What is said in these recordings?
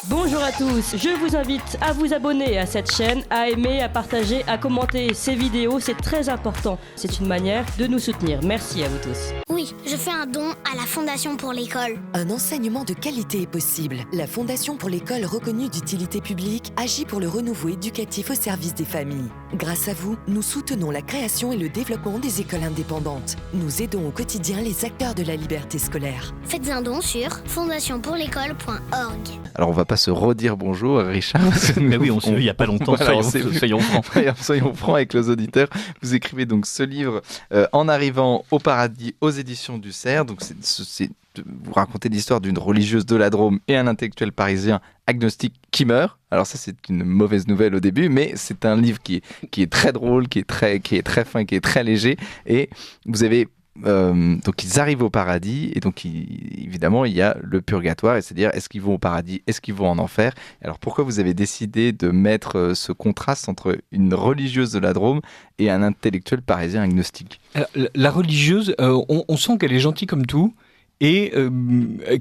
Bonjour à tous, je vous invite à vous abonner à cette chaîne, à aimer, à partager, à commenter ces vidéos, c'est très important. C'est une manière de nous soutenir. Merci à vous tous. Oui, je fais un don à la Fondation pour l'école. Un enseignement de qualité est possible. La Fondation pour l'école reconnue d'utilité publique agit pour le renouveau éducatif au service des familles. Grâce à vous, nous soutenons la création et le développement des écoles indépendantes. Nous aidons au quotidien les acteurs de la liberté scolaire. Faites un don sur fondationpourlécole.org. Alors on va pas se redire bonjour, Richard. Mais oui, on s'est vu il n'y a pas longtemps, Voilà, soyons francs. Soyons francs avec les auditeurs. Vous écrivez donc ce livre En arrivant au paradis aux éditions du Cerf. Donc vous racontez l'histoire d'une religieuse de la Drôme et un intellectuel parisien agnostique qui meurt. Alors ça, c'est une mauvaise nouvelle au début, mais c'est un livre qui est très drôle, qui est très fin, qui est très léger. Et vous avez donc ils arrivent au paradis et donc évidemment il y a le purgatoire, et c'est-à-dire est-ce qu'ils vont au paradis, est-ce qu'ils vont en enfer. Alors pourquoi vous avez décidé de mettre ce contraste entre une religieuse de la Drôme et un intellectuel parisien agnostique? Alors, la religieuse, on sent qu'elle est gentille comme tout et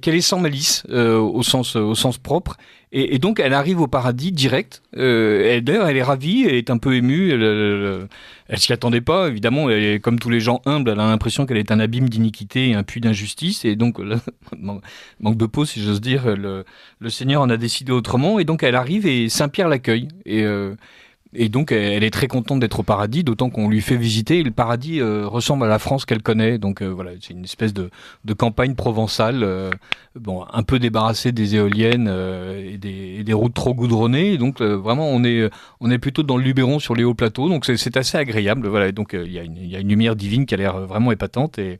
qu'elle est sans malice au sens propre, et donc elle arrive au paradis direct. D'ailleurs elle est ravie, elle est un peu émue, elle s'y attendait pas évidemment, elle est, comme tous les gens humbles, elle a l'impression qu'elle est un abîme d'iniquité et un puits d'injustice, et donc là, manque de peau si j'ose dire, le Seigneur en a décidé autrement, et donc elle arrive et Saint-Pierre l'accueille, et donc elle est très contente d'être au paradis, d'autant qu'on lui fait visiter, et le paradis ressemble à la France qu'elle connaît, donc voilà, c'est une espèce de campagne provençale, un peu débarrassée des éoliennes et des routes trop goudronnées, donc vraiment on est plutôt dans le Luberon sur les hauts plateaux, donc c'est assez agréable, voilà, et donc il y a une lumière divine qui a l'air vraiment épatante, et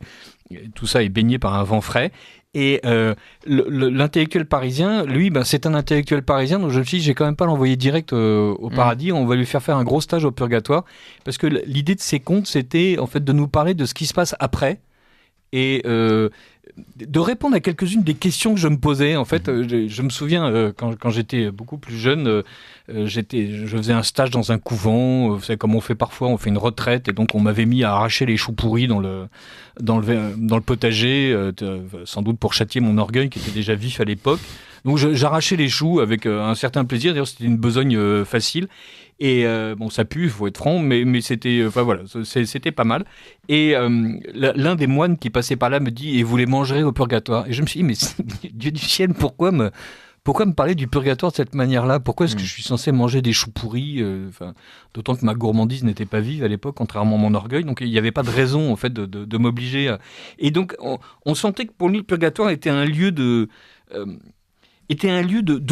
tout ça est baigné par un vent frais. Et l'intellectuel parisien, lui, c'est un intellectuel parisien, donc je me suis dit, j'ai quand même pas l'envoyer direct au paradis, on va lui faire un gros stage au purgatoire, parce que l'idée de ces contes, c'était en fait de nous parler de ce qui se passe après, et de répondre à quelques-unes des questions que je me posais. En fait, je me souviens, quand j'étais beaucoup plus jeune, je faisais un stage dans un couvent, vous savez, comme on fait parfois, on fait une retraite, et donc on m'avait mis à arracher les choux pourris dans le potager, sans doute pour châtier mon orgueil qui était déjà vif à l'époque. Donc j'arrachais les choux avec un certain plaisir, d'ailleurs c'était une besogne facile. Et ça pue, il faut être franc, mais c'était, c'était pas mal. Et l'un des moines qui passait par là me dit « Et vous les mangerez au purgatoire ?» Et je me suis dit « Mais Dieu du ciel, pourquoi me parler du purgatoire de cette manière-là ? Pourquoi est-ce que je suis censé manger des choux pourris ?» D'autant que ma gourmandise n'était pas vive à l'époque, contrairement à mon orgueil. Donc il n'y avait pas de raison en fait de m'obliger. Et donc on sentait que pour lui le purgatoire était un lieu de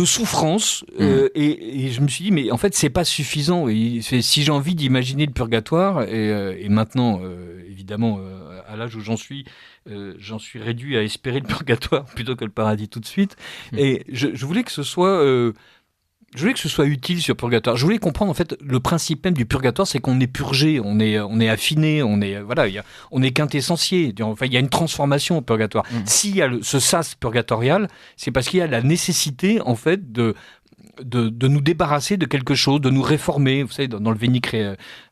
souffrance, et je me suis dit, mais en fait, c'est pas suffisant. Si j'ai envie d'imaginer le purgatoire, et maintenant, évidemment, à l'âge où j'en suis réduit à espérer le purgatoire plutôt que le paradis tout de suite. Et je voulais que ce soit... Je voulais que ce soit utile sur purgatoire. Je voulais comprendre en fait le principe même du purgatoire, c'est qu'on est purgé, on est affiné, on est quintessencié. Enfin, il y a une transformation au purgatoire. S'il y a ce sas purgatorial, c'est parce qu'il y a la nécessité en fait de nous débarrasser de quelque chose, de nous réformer. Vous savez, dans le Vénic,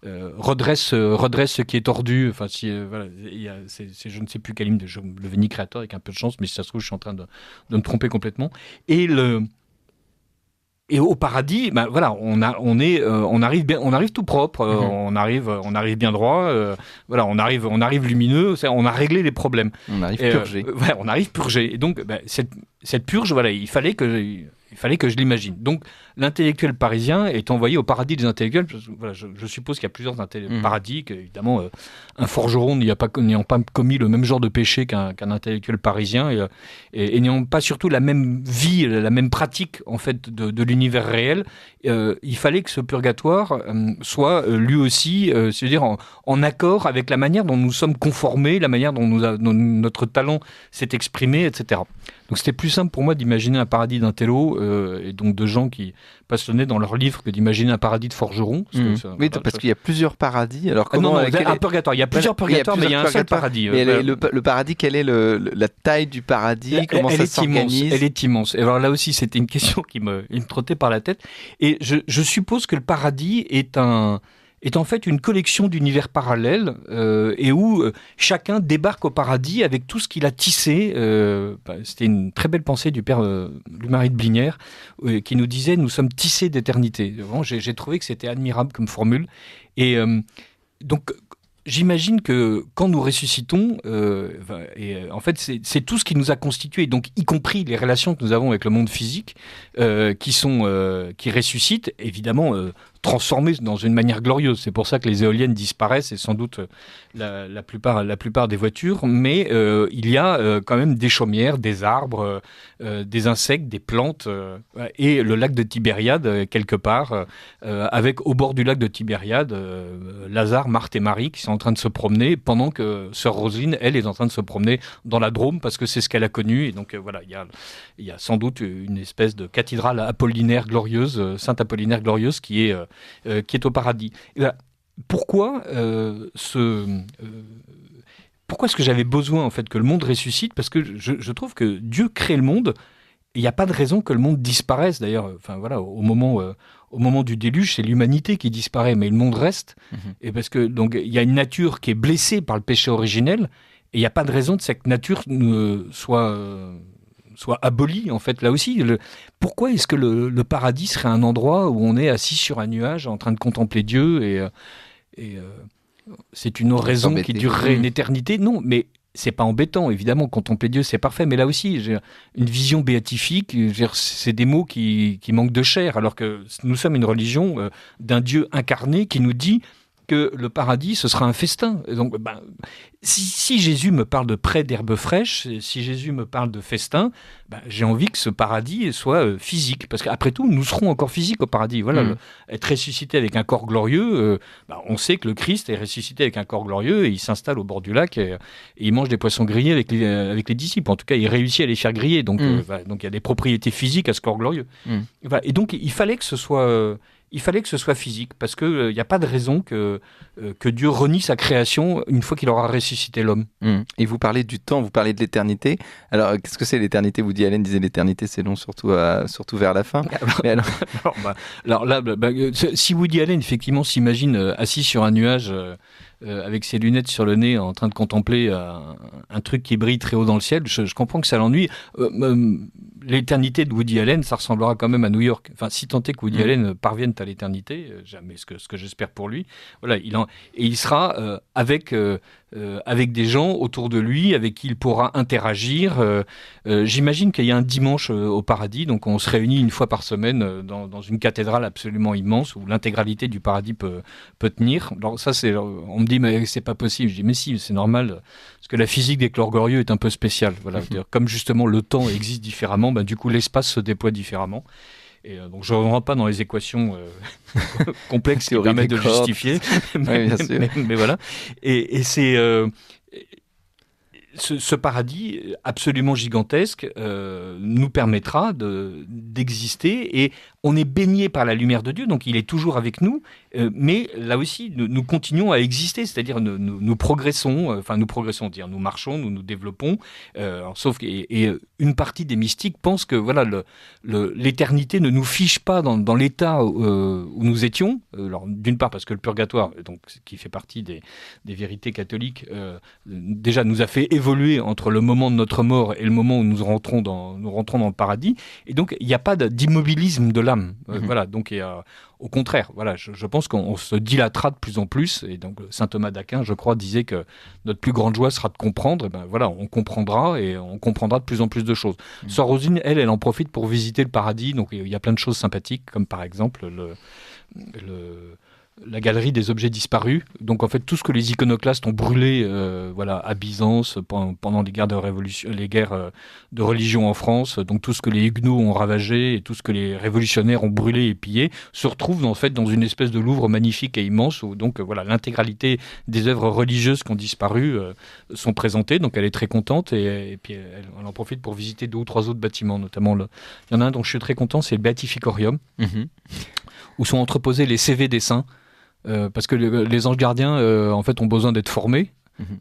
redresse ce qui est tordu. Enfin, c'est je ne sais plus quel hymne, le Vénic créateur, avec un peu de chance, mais si ça se trouve, je suis en train de me tromper complètement. Et au paradis, on arrive tout propre, on arrive bien droit, on arrive lumineux, on a réglé les problèmes. On arrive purgé. On arrive purgé. Et donc, cette purge, il fallait que je l'imagine. Donc, l'intellectuel parisien est envoyé au paradis des intellectuels. Je suppose qu'il y a plusieurs paradis, qu'évidemment, un forgeron n'ayant pas commis le même genre de péché qu'un intellectuel parisien, et n'ayant pas surtout la même vie, la même pratique en fait de l'univers réel, il fallait que ce purgatoire soit lui aussi, c'est-à-dire en accord avec la manière dont nous sommes conformés, la manière dont notre talent s'est exprimé, etc. Donc c'était plus simple pour moi d'imaginer un paradis d'intello, et donc de gens qui passionnés dans leurs livres, que d'imaginer un paradis de forgeron. Parce qu'il y a plusieurs paradis. Alors un purgatoire. Il y a plusieurs purgatoires, mais il y a un seul paradis. Mais le paradis, quelle est la taille du paradis? Comment ça s'organise? Elle est immense. Et alors là aussi, c'était une question qui me trottait par la tête. Et je suppose que le paradis est est en fait une collection d'univers parallèles et où chacun débarque au paradis avec tout ce qu'il a tissé. C'était une très belle pensée du père Louis-Marie de Blinière qui nous disait « Nous sommes tissés d'éternité ». Vraiment, j'ai trouvé que c'était admirable comme formule. Et donc, j'imagine que quand nous ressuscitons, en fait, c'est tout ce qui nous a constitués, donc y compris les relations que nous avons avec le monde physique, qui ressuscitent, évidemment, transformées dans une manière glorieuse. C'est pour ça que les éoliennes disparaissent et sans doute la plupart des voitures, mais il y a quand même des chaumières, des arbres, des insectes, des plantes, et le lac de Tibériade, quelque part, avec au bord du lac de Tibériade, Lazare, Marthe et Marie qui sont en train de se promener, pendant que sœur Roselyne, elle, est en train de se promener dans la Drôme, parce que c'est ce qu'elle a connu, et donc voilà, il y a sans doute une espèce de cathédrale apollinaire glorieuse, Sainte Apollinaire glorieuse, qui est au paradis. Et là, pourquoi est-ce que j'avais besoin en fait que le monde ressuscite ? Parce que je trouve que Dieu crée le monde, et il n'y a pas de raison que le monde disparaisse. D'ailleurs, enfin voilà, au moment du déluge, c'est l'humanité qui disparaît, mais le monde reste. Et parce que donc il y a une nature qui est blessée par le péché originel, et il n'y a pas de raison que cette nature soit abolie, en fait, là aussi. Pourquoi est-ce que le paradis serait un endroit où on est assis sur un nuage en train de contempler Dieu et c'est une oraison qui durerait une éternité? Non, mais c'est pas embêtant, évidemment, contempler Dieu, c'est parfait, mais là aussi, j'ai une vision béatifique, c'est des mots qui manquent de chair, alors que nous sommes une religion d'un Dieu incarné qui nous dit que le paradis, ce sera un festin. Et donc, si Jésus me parle de prés d'herbes fraîches, si Jésus me parle de festin, j'ai envie que ce paradis soit physique. Parce qu'après tout, nous serons encore physiques au paradis. Voilà, être ressuscité avec un corps glorieux, on sait que le Christ est ressuscité avec un corps glorieux et il s'installe au bord du lac et il mange des poissons grillés avec les disciples. En tout cas, il réussit à les faire griller. Donc, donc il y a des propriétés physiques à ce corps glorieux. Voilà. Et donc, il fallait que ce soit physique, parce qu'il n'y a pas de raison que Dieu renie sa création une fois qu'il aura ressuscité l'homme. Et vous parlez du temps, vous parlez de l'éternité. Alors, qu'est-ce que c'est l'éternité ? Woody Allen disait l'éternité, c'est long, surtout vers la fin. Mais alors là, si Woody Allen, effectivement, s'imagine assis sur un nuage avec ses lunettes sur le nez en train de contempler un truc qui brille très haut dans le ciel, je comprends que ça l'ennuie. L'éternité de Woody Allen, ça ressemblera quand même à New York. Enfin, si tant est que Woody Allen parvienne à l'éternité, jamais ce que j'espère pour lui. Voilà, il sera avec des gens autour de lui, avec qui il pourra interagir. J'imagine qu'il y a un dimanche au paradis, donc on se réunit une fois par semaine dans une cathédrale absolument immense où l'intégralité du paradis peut tenir. Alors ça, on me dit mais c'est pas possible. Je dis mais si, c'est normal. Parce que la physique des corps glorieux est un peu spéciale. Voilà. Comme justement le temps existe différemment, du coup l'espace se déploie différemment. Et donc je ne rentre pas dans les équations complexes qui permettent de justifier. mais voilà. Et c'est ce paradis absolument gigantesque nous permettra d'exister, et on est baigné par la lumière de Dieu, donc il est toujours avec nous, mais là aussi nous continuons à exister, c'est-à-dire nous progressons, dire nous marchons, nous développons, sauf que une partie des mystiques pense que voilà l'éternité ne nous fiche pas dans l'état où nous étions, alors d'une part parce que le purgatoire, donc qui fait partie des vérités catholiques, déjà nous a fait évoluer entre le moment de notre mort et le moment où nous rentrons dans le paradis, et donc il n'y a pas d'immobilisme de l'âme. Voilà, donc au contraire, voilà, je pense qu'on se dilatera de plus en plus, et donc saint Thomas d'Aquin, je crois, disait que notre plus grande joie sera de comprendre. Et voilà, on comprendra, et on comprendra de plus en plus de choses. Sœur Roselyne, elle en profite pour visiter le paradis, donc il y a plein de choses sympathiques, comme par exemple la galerie des objets disparus. Donc en fait tout ce que les iconoclastes ont brûlé à Byzance pendant les guerres de religion en France, donc tout ce que les huguenots ont ravagé et tout ce que les révolutionnaires ont brûlé et pillé se retrouve en fait dans une espèce de Louvre magnifique et immense où donc l'intégralité des œuvres religieuses qui ont disparu sont présentées. Donc elle est très contente, et puis elle en profite pour visiter 2 ou 3 autres bâtiments, notamment il y en a un dont je suis très content, c'est le Beatificorium, où sont entreposés les CV des saints. Parce que les anges gardiens en fait ont besoin d'être formés,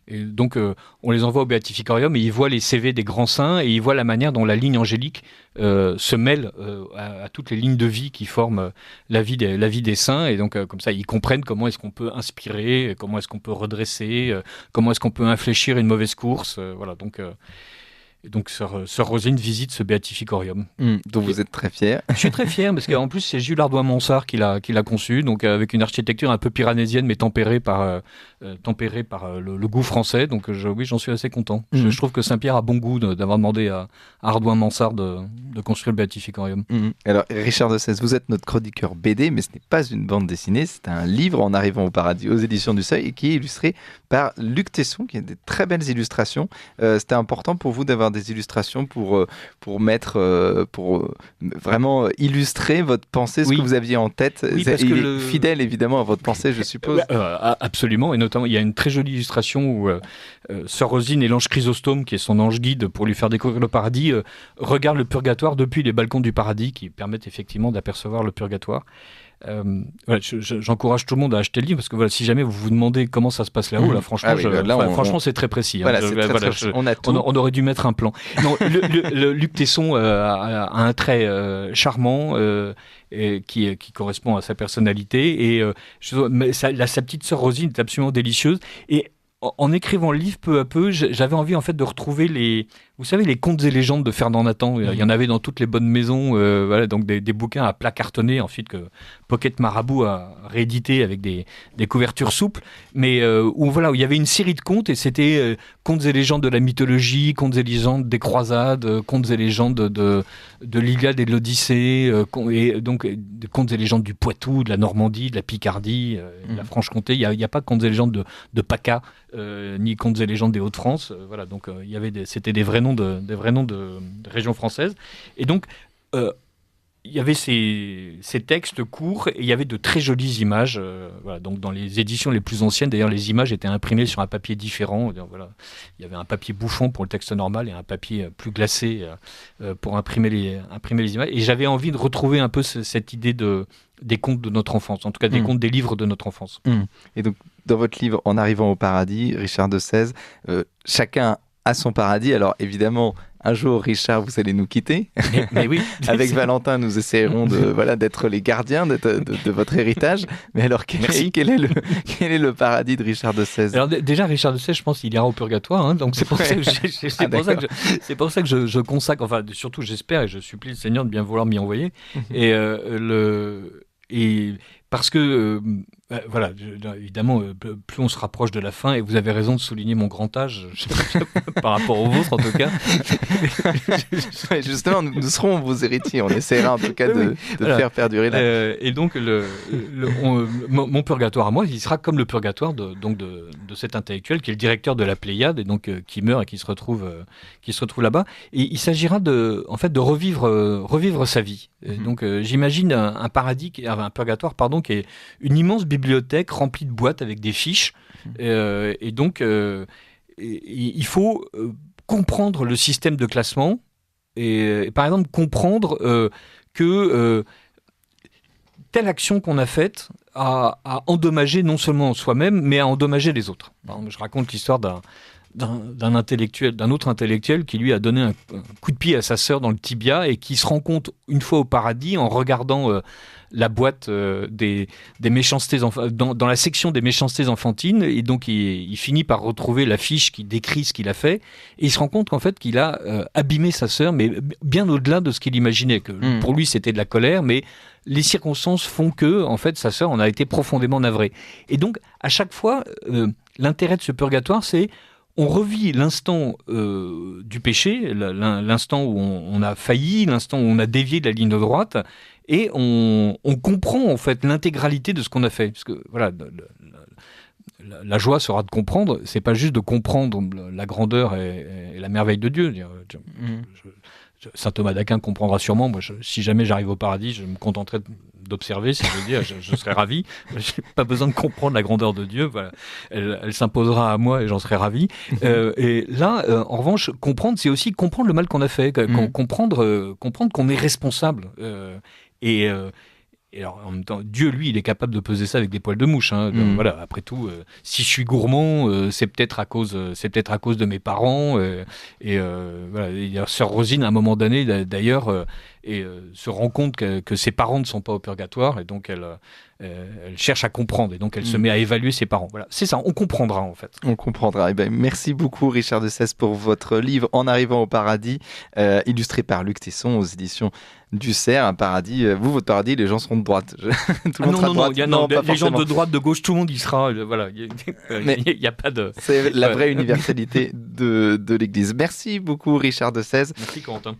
Et donc, on les envoie au béatificorium et ils voient les CV des grands saints et ils voient la manière dont la ligne angélique se mêle à toutes les lignes de vie qui forment la vie des saints. Et donc, comme ça, ils comprennent comment est-ce qu'on peut inspirer, comment est-ce qu'on peut redresser, comment est-ce qu'on peut infléchir une mauvaise course. Voilà, donc... Et donc, Sœur Roselyne visite ce béatificorium. Dont vous êtes très fier. Je suis très fier parce qu'en plus, c'est Jules Hardouin-Mansart qui l'a conçu, donc avec une architecture un peu piranhésienne, mais tempérée par le goût français. Donc, oui, j'en suis assez content. Je trouve que Saint-Pierre a bon goût d'avoir demandé à Hardouin-Mansart de construire le béatificorium. Alors, Richard de Sèze, vous êtes notre chroniqueur BD, mais ce n'est pas une bande dessinée, c'est un livre En arrivant au paradis aux éditions du Seuil et qui est illustré par Luc Tesson, qui a des très belles illustrations. C'était important pour vous d'avoir des illustrations pour vraiment illustrer votre pensée, ce que vous aviez en tête. Oui, il est fidèle évidemment à votre pensée, je suppose. Absolument, et notamment il y a une très jolie illustration où Sœur Roselyne et l'ange Chrysostome, qui est son ange guide pour lui faire découvrir le paradis, regardent le purgatoire depuis les balcons du paradis qui permettent effectivement d'apercevoir le purgatoire. Voilà, j'encourage tout le monde à acheter le livre parce que voilà, si jamais vous vous demandez comment ça se passe là-haut, là, franchement, franchement c'est très précis. Voilà, on aurait dû mettre un plan. Non, Luc Tesson a un trait charmant qui correspond à sa personnalité et sa petite sœur Rosine est absolument délicieuse. Et en écrivant le livre, peu à peu, j'avais envie en fait de retrouver les contes et légendes de Fernand Nathan. Il y en avait dans toutes les bonnes maisons, voilà, donc des bouquins à plat cartonné, ensuite que Pocket Marabout a réédité avec des couvertures souples, mais où il y avait une série de contes et c'était contes et légendes de la mythologie, contes et légendes des croisades, contes et légendes de l'Iliade et de l'Odyssée, et donc des contes et légendes du Poitou, de la Normandie, de la Picardie, de la Franche-Comté. Il y a pas de contes et légendes de PACA, ni contes et légendes des Hauts-de-France. Voilà, donc c'était des vrais noms de régions françaises. Et donc, il y avait ces textes courts et il y avait de très jolies images. Voilà, donc dans les éditions les plus anciennes, d'ailleurs, les images étaient imprimées sur un papier différent. Voilà, il y avait un papier bouchon pour le texte normal et un papier plus glacé pour imprimer les images. Et j'avais envie de retrouver un peu cette idée des contes de notre enfance, en tout cas des contes des livres de notre enfance. Et donc, dans votre livre En arrivant au paradis, Richard de Sèze, chacun a son paradis. Alors évidemment, un jour, Richard, vous allez nous quitter. Mais oui. Avec Valentin, nous essayerons d'être les gardiens de votre héritage. Mais alors, quel est le paradis de Richard de Sèze ? Alors déjà, Richard de Sèze, je pense qu'il ira au purgatoire. Hein, donc c'est pour ça que je consacre, enfin surtout j'espère et je supplie le Seigneur de bien vouloir m'y envoyer. Et parce que, voilà, évidemment, plus on se rapproche de la fin, et vous avez raison de souligner mon grand âge, par rapport au vôtre en tout cas. Justement, nous serons vos héritiers, on essaiera en tout cas de faire perdurer la... et donc, mon purgatoire à moi, il sera comme le purgatoire de cet intellectuel qui est le directeur de la Pléiade, et donc qui meurt et qui se retrouve là-bas. Et il s'agira de revivre sa vie. Donc, j'imagine un purgatoire, qui est une immense bibliothèque remplie de boîtes avec des fiches. Et donc, il faut comprendre le système de classement et par exemple, comprendre que telle action qu'on a faite a endommagé non seulement soi-même, mais a endommagé les autres. Alors, je raconte l'histoire d'un autre intellectuel qui lui a donné un coup de pied à sa sœur dans le tibia et qui se rend compte une fois au paradis en regardant la boîte des méchancetés dans la section des méchancetés enfantines, et donc il finit par retrouver la fiche qui décrit ce qu'il a fait et il se rend compte qu'en fait qu'il a abîmé sa sœur, mais bien au-delà de ce qu'il imaginait, que pour lui c'était de la colère, mais les circonstances font que en fait sa sœur en a été profondément navrée. Et donc à chaque fois l'intérêt de ce purgatoire, c'est on revit l'instant du péché, l'instant où on a failli, l'instant où on a dévié de la ligne droite, et on comprend en fait l'intégralité de ce qu'on a fait. Parce que voilà, la joie sera de comprendre, c'est pas juste de comprendre la grandeur et la merveille de Dieu. Saint Thomas d'Aquin comprendra sûrement. Moi, si jamais j'arrive au paradis, je me contenterai d'observer, si je veux dire, je serai ravi. J'ai pas besoin de comprendre la grandeur de Dieu. Voilà, elle s'imposera à moi et j'en serai ravi. Et là, en revanche, comprendre, c'est aussi comprendre le mal qu'on a fait, comprendre qu'on est responsable. Et Et alors, en même temps, Dieu, lui, il est capable de peser ça avec des poils de mouche. Hein. Voilà, après tout, si je suis gourmand, c'est peut-être à cause de mes parents. Voilà, il y a Sœur Rosine, à un moment donné, d'ailleurs, se rend compte que ses parents ne sont pas au purgatoire, et donc elle cherche à comprendre, et donc elle se met à évaluer ses parents. Voilà, c'est ça, on comprendra en fait. On comprendra. Merci beaucoup Richard de Sèze pour votre livre En arrivant au paradis, illustré par Luc Tesson aux éditions du Cerf. Un paradis, votre paradis, les gens seront de droite. Tout le monde sera de droite. Non, pas les gens forcément. de droite, de gauche, tout le monde y sera. Voilà, il n'y a pas de... C'est la vraie universalité de l'Église. Merci beaucoup Richard de Sèze. Merci Corentin.